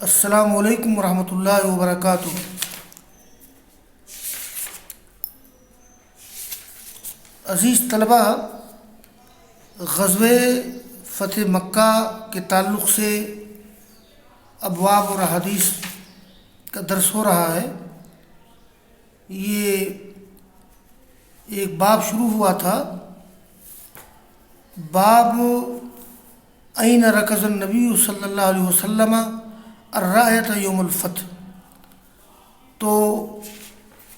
السلام علیکم ورحمۃ اللہ وبرکاتہ۔ عزیز طلبہ، غزوہ فتح مکہ کے تعلق سے ابواب اور احادیث کا درس ہو رہا ہے۔ یہ ایک باب شروع ہوا تھا، باب این رکز النبی صلی اللہ علیہ وسلم الرایۃ یوم الفتح۔ تو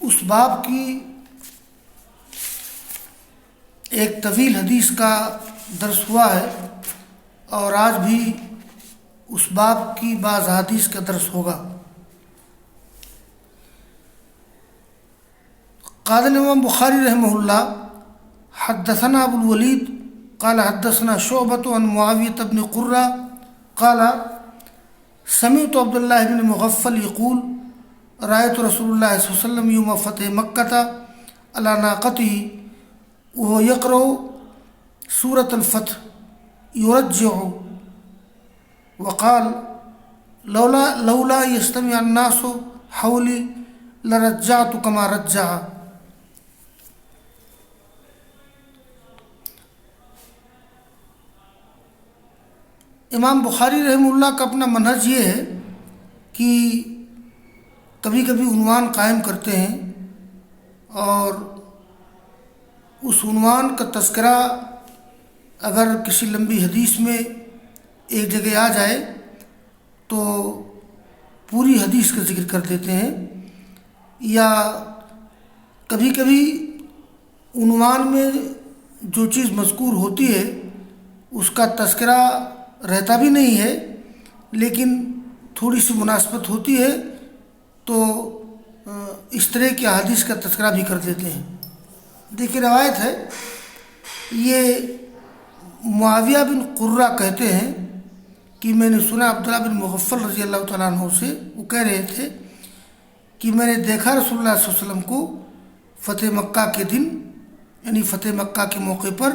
اس باب کی ایک طویل حدیث کا درس ہوا ہے، اور آج بھی اس باب کی بعض حدیث کا درس ہوگا۔ قال امام بخاری رحمہ اللہ حدثنا ابو الولید قال حدثنا شعبۃ عن معاویہ بن قرہ قال سمعت عبد اللہ بن مغفل یقول رأيت رسول اللہ صلی اللہ علیہ وسلم یوم فتح مکہ علی ناقته وهو يقرأ سورة الفتح يرجع وقال لولا يستمع الناس حولي لرجعت كما رجع۔ امام بخاری رحمہ اللہ کا اپنا منہج یہ ہے کہ کبھی کبھی عنوان قائم کرتے ہیں، اور اس عنوان کا تذکرہ اگر کسی لمبی حدیث میں ایک جگہ آ جائے تو پوری حدیث کا ذکر کر دیتے ہیں، یا کبھی کبھی عنوان میں جو چیز مذکور ہوتی ہے اس کا تذکرہ رہتا بھی نہیں ہے، لیکن تھوڑی سی مناسبت ہوتی ہے تو اس طرح کی احادیث کا تذکرہ بھی کر دیتے ہیں۔ دیکھیے، روایت ہے، یہ معاویہ بن قرہ کہتے ہیں کہ میں نے سنا عبداللہ بن مغفل رضی اللہ تعالیٰ عنہ سے، وہ کہہ رہے تھے کہ میں نے دیکھا رسول اللہ صلی اللہ علیہ وسلم کو فتح مکہ کے دن، یعنی فتح مکہ کے موقع پر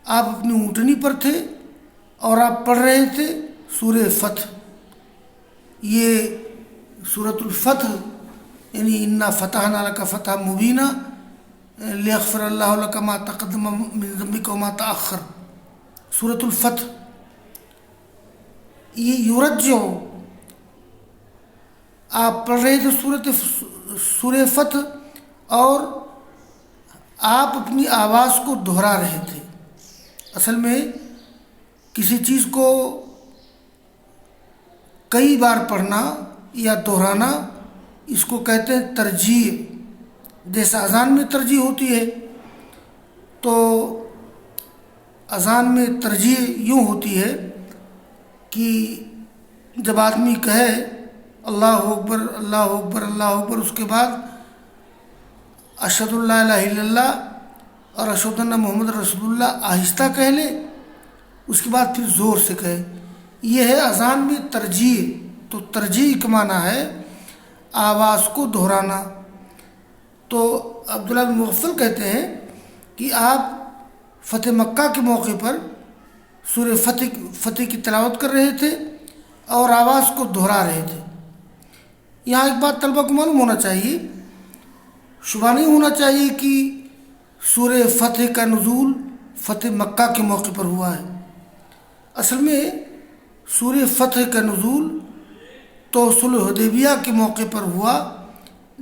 آپ اپنی اونٹنی پر تھے اور آپ پڑھ رہے تھے سورہ فتح۔ یہ سورۃ الفتح یعنی انا فتحنا لک فتحا مبینا لیغفر اللہ لک ما تقدم من ذنبک وما تأخر، سورۃ الفتح۔ یہ یرجع، آپ پڑھ رہے تھے سورہ فتح اور آپ اپنی آواز کو دہرا رہے تھے۔ اصل میں کسی چیز کو کئی بار پڑھنا یا دہرانا، اس کو کہتے ہیں ترجیع۔ جیسا اذان میں ترجیع ہوتی ہے، تو اذان میں ترجیع یوں ہوتی ہے کہ جب آدمی کہے اللہ اکبر اللہ اکبر اللہ اکبر، اس کے بعد اشہد ان لا الہ الا اللہ اور اشہد ان محمد رسول اللہ آہستہ کہہ لے، اس کے بعد پھر زور سے کہے۔ یہ ہے اذان میں ترجیع۔ تو ترجیع کا معنی ہے آواز کو دہرانا۔ تو عبداللہ بن مغفل کہتے ہیں کہ آپ فتح مکہ کے موقع پر سورہ فتح کی تلاوت کر رہے تھے اور آواز کو دہرا رہے تھے۔ یہاں ایک بات طلبہ کو معلوم ہونا چاہیے، شبہ نہیں ہونا چاہیے کہ سورہ فتح کا نزول فتح مکہ کے موقع پر ہوا ہے۔ اصل میں سورہ فتح کا نزول تو صلح حدیبیہ کے موقع پر ہوا،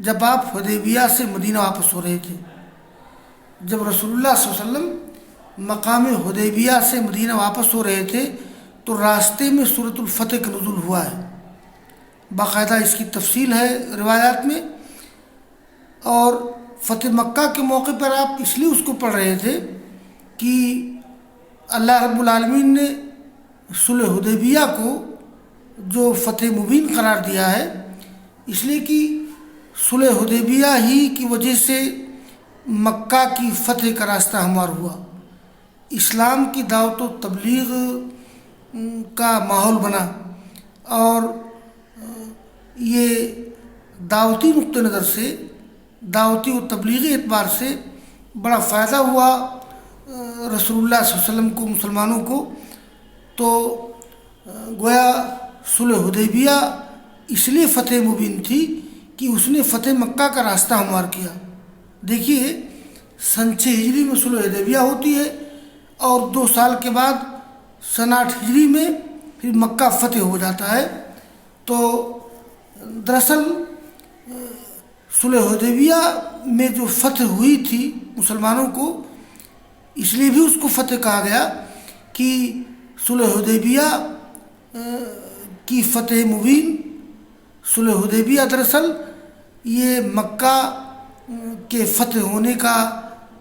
جب آپ حدیبیہ سے مدینہ واپس ہو رہے تھے۔ جب رسول اللہ صلی اللہ علیہ وسلم مقام حدیبیہ سے مدینہ واپس ہو رہے تھے تو راستے میں سورۃ الفتح کا نزول ہوا ہے۔ باقاعدہ اس کی تفصیل ہے روایات میں، اور فتح مکہ کے موقع پر آپ اس لیے اس کو پڑھ رہے تھے کہ اللہ رب العالمین نے صلح حدیبیہ کو جو فتح مبین قرار دیا ہے، اس لیے کہ صلح حدیبیہ ہی کی وجہ سے مکہ کی فتح کا راستہ ہموار ہوا، اسلام کی دعوت و تبلیغ کا ماحول بنا، اور یہ دعوتی نقطہ نظر سے، دعوتی و تبلیغی اعتبار سے بڑا فائدہ ہوا رسول اللہ صلی اللہ علیہ وسلم کو، مسلمانوں کو۔ تو گویا صلح حدیبیہ اس لیے فتح مبین تھی کہ اس نے فتح مکہ کا راستہ ہموار کیا۔ دیکھیے، سن 6 ہجری میں صلح حدیبیہ ہوتی ہے اور 2 سال کے بعد سن 8 ہجری میں پھر مکہ فتح ہو جاتا ہے۔ تو دراصل صلح حدیبیہ میں جو فتح ہوئی تھی مسلمانوں کو، اس لیے بھی اس کو فتح کہا گیا کہ صلح حدیبیہ کی فتح مبین۔ صلح حدیبیہ دراصل یہ مکہ کے فتح ہونے کا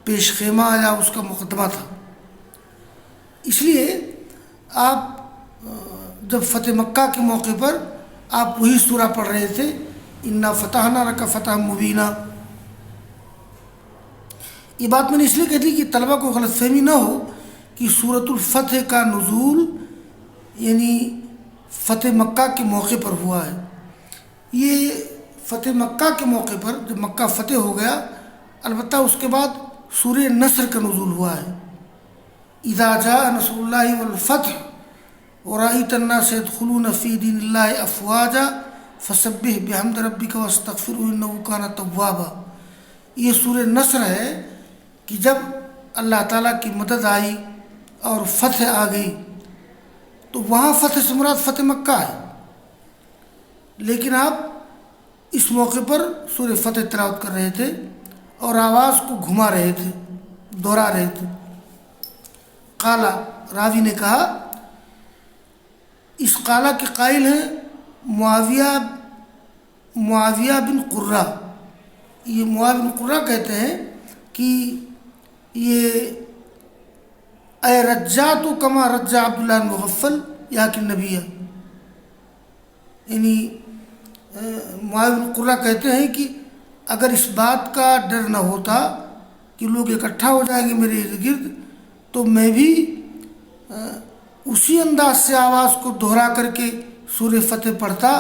پیش خیمہ یا اس کا مقدمہ تھا۔ اس لیے آپ جب فتح مکہ کے موقع پر آپ وہی سورہ پڑھ رہے تھے، انا فتحنا لک فتحا مبینا۔ یہ بات میں نے اس لیے کہہ دی کہ طلبہ کو غلط فہمی نہ ہو کہ سورۃ الفتح کا نزول یعنی فتح مکہ کے موقع پر ہوا ہے۔ یہ فتح مکہ کے موقع پر جب مکہ فتح ہو گیا، البتہ اس کے بعد سورہ نصر کا نزول ہوا ہے۔ اذا جاء نصر اللہ والفتح ورأیت الناس يدخلون فی دین اللہ افواجا فسبح بحمد ربک واستغفرہ انہ کان توابا۔ یہ سورہ نصر ہے کہ جب اللہ تعالیٰ کی مدد آئی اور فتح آ گئی، تو وہاں فتح سے مراد فتح مکہ ہے، لیکن آپ اس موقع پر سورہ فتح تلاوت کر رہے تھے اور آواز کو گھما رہے تھے، دوہرا رہے تھے۔ قالا، راوی نے کہا، اس قالا کے قائل ہیں معاویہ بن قرہ۔ یہ معاویہ بن قرہ کہتے ہیں کہ یہ اے رجعت کما رجع عبداللہ بن مغفل یا کہ نبی، یعنی معاویہ بن قرہ کہتے ہیں کہ اگر اس بات کا ڈر نہ ہوتا کہ لوگ اکٹھا ہو جائیں گے میرے ارد گرد، تو میں بھی اسی انداز سے آواز کو دہرا کر کے سورہ فتح پڑھتا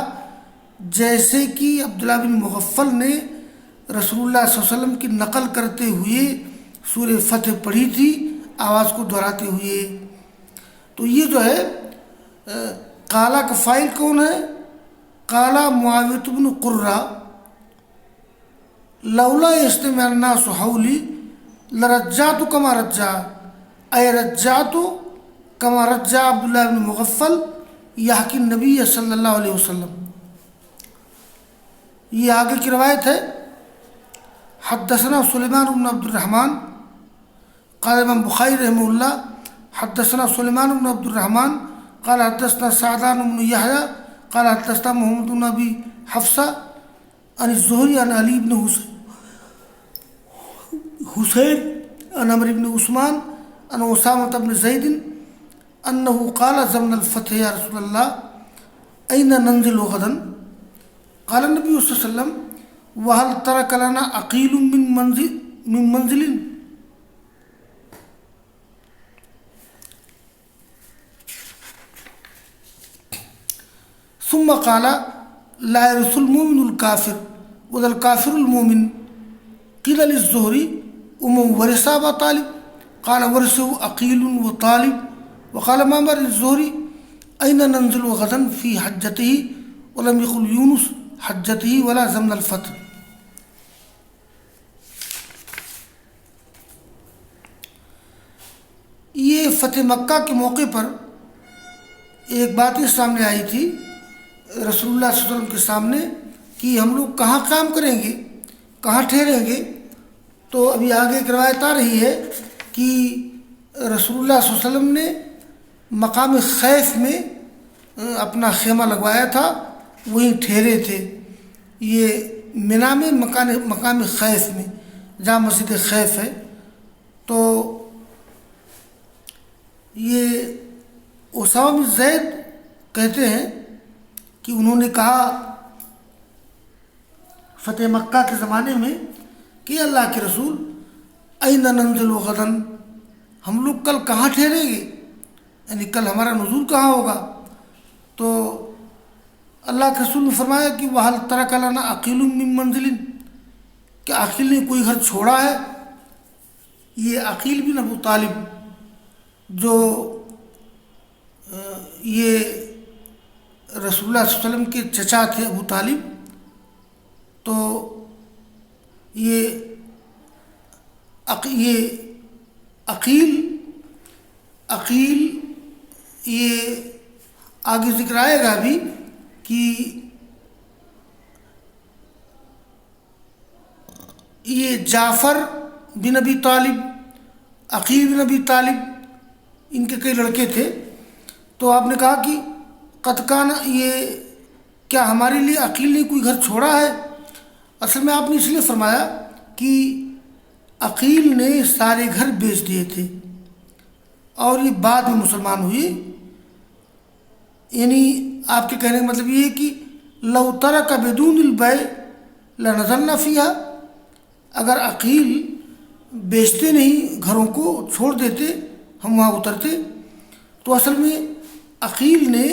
جیسے کہ عبداللہ بن مغفل نے رسول اللہ صلی اللہ علیہ وسلم کی نقل کرتے ہوئے سورہ فتح پڑھی تھی، آواز کو دہراتے ہوئے۔ تو یہ جو ہے قالا کا فاعل کون ہے؟ قالا معاویہ بن قرہ لولا یجتمع الناس حولی لرجعت کما رجع، اے رجعت کما رجع عبداللہ بن مغفل یحکی النبی صلی اللہ علیہ وسلم۔ یہ آگے کی روایت ہے۔ حدثنا سلیمان بن عبد الرحمن، قال امام بخاری رحمہ اللہ حدثنا سلیمان بن عبد الرحمن قال حدثنا سعدان بن یحییٰ قال حدثنا محمد بن ابی حفصہ عن الزہری عن علی بن حسین عن عمرو بن عثمان عن اسامہ بن زید انہ قال زمن الفتح یا رسول اللہ این ننزل غدا؟ قال النبی صلی اللہ علیہ وسلم وهل ترك لنا عقیل من منزل؟ ثم قال لا يرث المؤمن الكافر وذا الكافر المؤمن قيل للزهري ومن ورث أبا طالب؟ قال ورثه عقيل وطالب. وقال معمر للزهري أين ننزل غدا في حجته ولم يقل يونس حجته ولا زمن الفتح. یہ فتح مکہ کے موقع پر ایک بات یہ سامنے آئی تھی رسول اللہ صلی اللہ علیہ وسلم کے سامنے کہ ہم لوگ کہاں قیام کریں گے، کہاں ٹھہریں گے. تو ابھی آگے ایک روایت آ رہی ہے کہ رسول اللہ صلی اللہ علیہ وسلم نے مقام خیف میں اپنا خیمہ لگوایا تھا، وہیں ٹھہرے تھے. یہ منی میں مقام خیف میں جہاں مسجد خیف ہے. تو یہ اسامہ بن زید کہتے ہیں کہ انہوں نے کہا فتح مکہ کے زمانے میں کہ اللہ کے رسول این ننزل غدن، ہم لوگ کل کہاں ٹھہریں گے، یعنی کل ہمارا نزول کہاں ہوگا. تو اللہ کے رسول نے فرمایا کہ وَهَلْ تَرَكَ لَنَا عَقِيلٌ مِّن مَنزِلٍ، کہ عقیل نے کوئی گھر چھوڑا ہے. یہ عقیل بن ابو طالب جو یہ رسول اللہ صلی اللہ علیہ وسلم کے چچا تھے ابو طالب، تو یہ عقیل یہ آگے ذکر آئے گا ابھی کہ یہ جعفر بن ابی طالب، عقیل بن ابی طالب، ان کے کئی لڑکے تھے. تو آپ نے کہا کہ قد کان، یہ کیا ہمارے لیے عقیل نے کوئی گھر چھوڑا ہے؟ اصل میں آپ نے اس لیے فرمایا کہ عقیل نے سارے گھر بیچ دیے تھے اور یہ بعد میں مسلمان ہوئے. یعنی آپ کے کہنے کا مطلب یہ ہے کہ لو ترک بدون البیع لنزلنا فیہا، اگر عقیل بیچتے نہیں گھروں کو، چھوڑ دیتے، ہم وہاں اترتے. تو اصل میں عقیل نے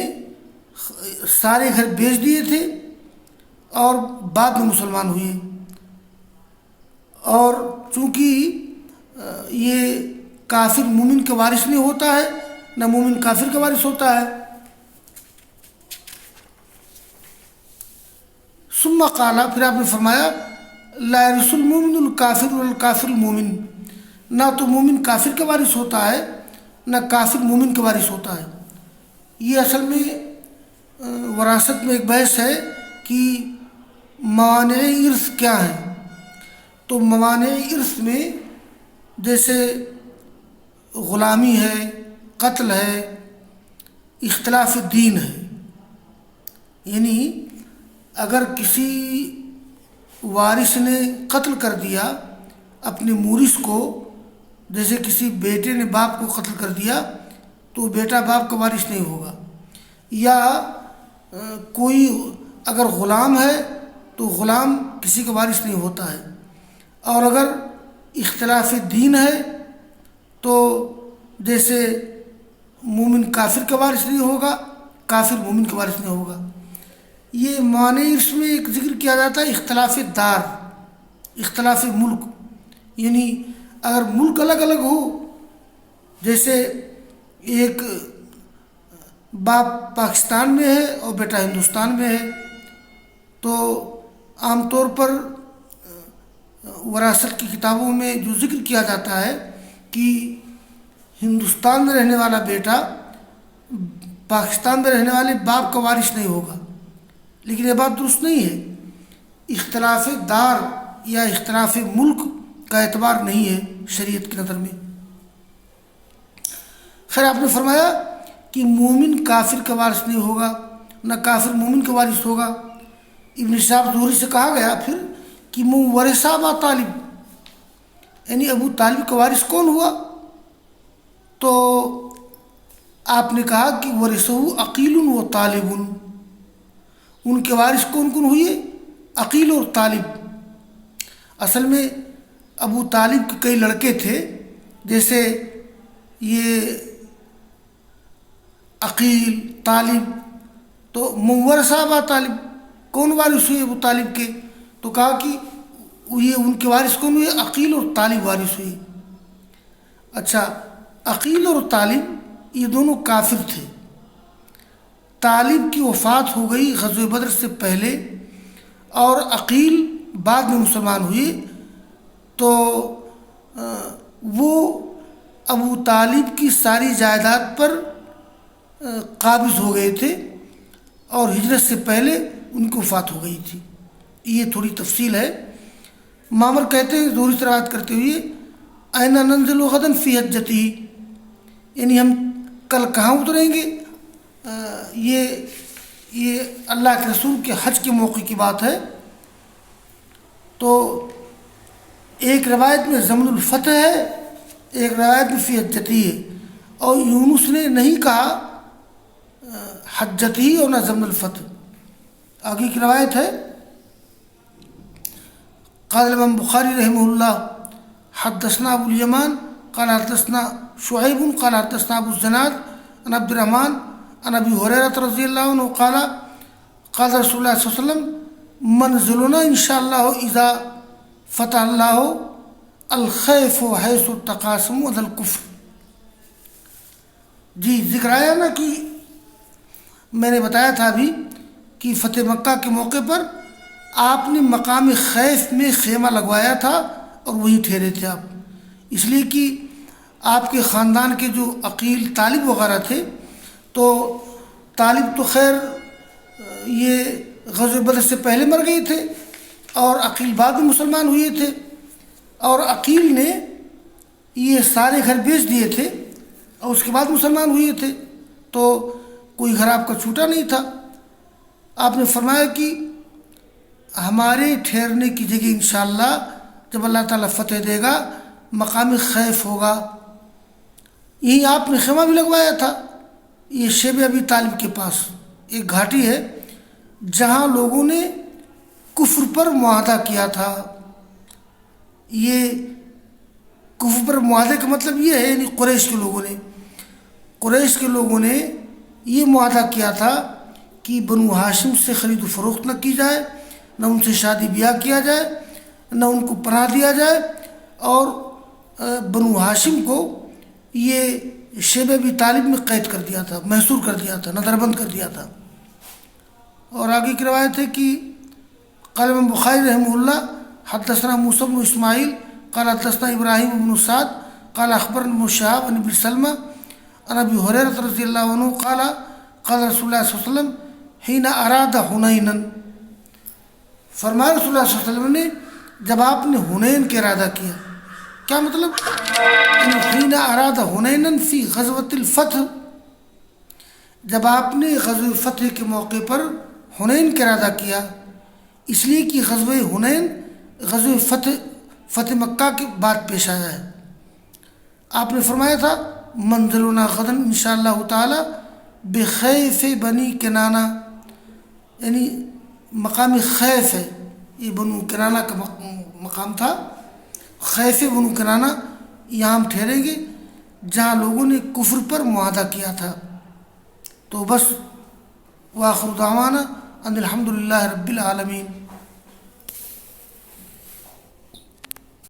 سارے گھر بیچ دیے تھے اور بعد میں مسلمان ہوئے. اور چونکہ یہ کافر مومن کا وارث نہیں ہوتا ہے، نہ مومن کافر کا وارث ہوتا ہے. ثم قال، پھر آپ نے فرمایا لا یرث المؤمن الکافر والکافر المؤمن، نہ تو مومن کافر کا وارث ہوتا ہے نہ کافر مومن کا وارث ہوتا ہے. یہ اصل میں وراثت میں ایک بحث ہے کہ موانع ارث کیا ہیں. تو موانع ارث میں جیسے غلامی ہے، قتل ہے، اختلاف دین ہے. یعنی اگر کسی وارث نے قتل کر دیا اپنے مورث کو، جیسے کسی بیٹے نے باپ کو قتل کر دیا، تو بیٹا باپ کا وارث نہیں ہوگا. یا کوئی اگر غلام ہے تو غلام کسی کا وارث نہیں ہوتا ہے. اور اگر اختلاف دین ہے تو جیسے مومن کافر کا وارث نہیں ہوگا، کافر مومن کا وارث نہیں ہوگا. یہ معنی اس میں ایک ذکر کیا جاتا ہے اختلاف دار، اختلاف ملک. یعنی اگر ملک الگ الگ ہو، جیسے ایک باپ پاکستان میں ہے اور بیٹا ہندوستان میں ہے، تو عام طور پر وراثت کی کتابوں میں جو ذکر کیا جاتا ہے کہ ہندوستان میں رہنے والا بیٹا پاکستان میں رہنے والے باپ کا وارث نہیں ہوگا. لیکن یہ بات درست نہیں ہے. اختلاف دار یا اختلاف ملک کا اعتبار نہیں ہے شریعت کی نظر میں. خیر، آپ نے فرمایا کہ مومن کافر کا وارث نہیں ہوگا، نہ کافر مومن کا وارث ہوگا. ابن شہاب زہری سے کہا گیا پھر کہ من ورث ابا طالب، یعنی ابو طالب کا وارث کون ہوا؟ تو آپ نے کہا کہ ورثہ عقیل و طالب، ان کے وارث کون کون ہوئے؟ عقیل اور طالب. اصل میں ابو طالب کے کئی لڑکے تھے، جیسے یہ عقیل، طالب. تو من ورث ابا طالب، کون وارث ہوئے ابو طالب کے؟ تو کہا کہ یہ ان کے وارث کون ہوئے؟ عقیل اور طالب وارث ہوئے. اچھا، عقیل اور طالب یہ دونوں کافر تھے. طالب کی وفات ہو گئی غزوہ بدر سے پہلے اور عقیل بعد میں مسلمان ہوئے. تو وہ ابو طالب کی ساری جائیداد پر قابض ہو گئے تھے اور ہجرت سے پہلے ان کی وفات ہو گئی تھی. یہ تھوڑی تفصیل ہے. معمر کہتے ہیں زہری سے روایت کرتے ہوئے این ننزل غدا فی حجتی، یعنی ہم کل کہاں اتریں گے؟ یہ اللہ کے رسول کے حج کے موقع کی بات ہے. تو ایک روایت میں ضمن الفتح ہے، ایک روایت میں فی حجتی ہے. اور یونس نے نہیں کہا حجتی اور نہ ضمن الفتح. آگے کی روایت ہے قال امام بخاری رحمہ اللہ حدثنا ابو الیمان قال حدثنا شعیب قال حدثنا ابو الزناد عن عبد الرحمن عن ابی ہریرہ رضی اللہ عنہ قال قال رسول اللہ صلی اللہ علیہ وسلم منزلنا انشاءاللہ اذا فتح اللہ الخیف حیث التقاسم وذا الکفر. جی ذکر آیا نا کہ میں نے بتایا تھا ابھی کہ فتح مکہ کے موقع پر آپ نے مقام خیف میں خیمہ لگوایا تھا اور وہیں ٹھہرے تھے آپ، اس لیے کہ آپ کے خاندان کے جو عقیل طالب وغیرہ تھے، تو طالب تو خیر یہ غزوہ بدر سے پہلے مر گئے تھے اور عقیل بعد میں مسلمان ہوئے تھے، اور عقیل نے یہ سارے گھر بیچ دیے تھے اور اس کے بعد مسلمان ہوئے تھے، تو کوئی گھر آپ کا چھوٹا نہیں تھا۔ آپ نے فرمایا کہ ہمارے ٹھہرنے کی جگہ انشاءاللہ جب اللہ تعالیٰ فتح دے گا مقام خیف ہوگا، یہی آپ نے خیمہ بھی لگوایا تھا۔ یہ شیب ابی طالب کے پاس ایک گھاٹی ہے جہاں لوگوں نے کفر پر معاہدہ کیا تھا۔ یہ کفر پر معاہدے کا مطلب یہ ہے، یعنی قریش کے لوگوں نے یہ معاہدہ کیا تھا کہ بنو ہاشم سے خرید و فروخت نہ کی جائے، نہ ان سے شادی بیاہ کیا جائے، نہ ان کو پناہ دیا جائے، اور بنو ہاشم کو یہ شیب ابی طالب میں قید کر دیا تھا، محصور کر دیا تھا، نظر بند کر دیا تھا۔ اور آگے کی روایت ہے کہ قال امام بخاری رحمہ اللہ حدثنا موسیٰ بن اسماعیل قال حدثنا ابراہیم بن سعد قال اخبرنا ابن شہاب عن ابن سلمہ عن ابی ہریرہ رضی اللہ عنہ قال قال رسول اللہ صلی اللہ علیہ وسلم حین اراد حنینا، فرمایا رسول اللہ صلی اللہ علیہ وسلم نے جب آپ نے حنین کا ارادہ کیا، کیا مطلب؟ حین اراد حنینا فی غزوۃ الفتح، جب آپ نے غزوہ فتح کے موقع پر حنین کا ارادہ کیا، اس لیے کہ غزوہ حنین غزوہ فتح مکہ کے بعد پیش آیا ہے۔ آپ نے فرمایا تھا منزلنا غدن انشاءاللہ تعالی بخیف بنی کنانہ، یعنی مقام خیف ہے، یہ بنو کنانہ کا مقام تھا، خیف بنو کنانہ، یہاں ہم ٹھہریں گے جہاں لوگوں نے کفر پر معاہدہ کیا تھا۔ تو بس وآخر دعوانا ان الحمدللہ رب العالمین۔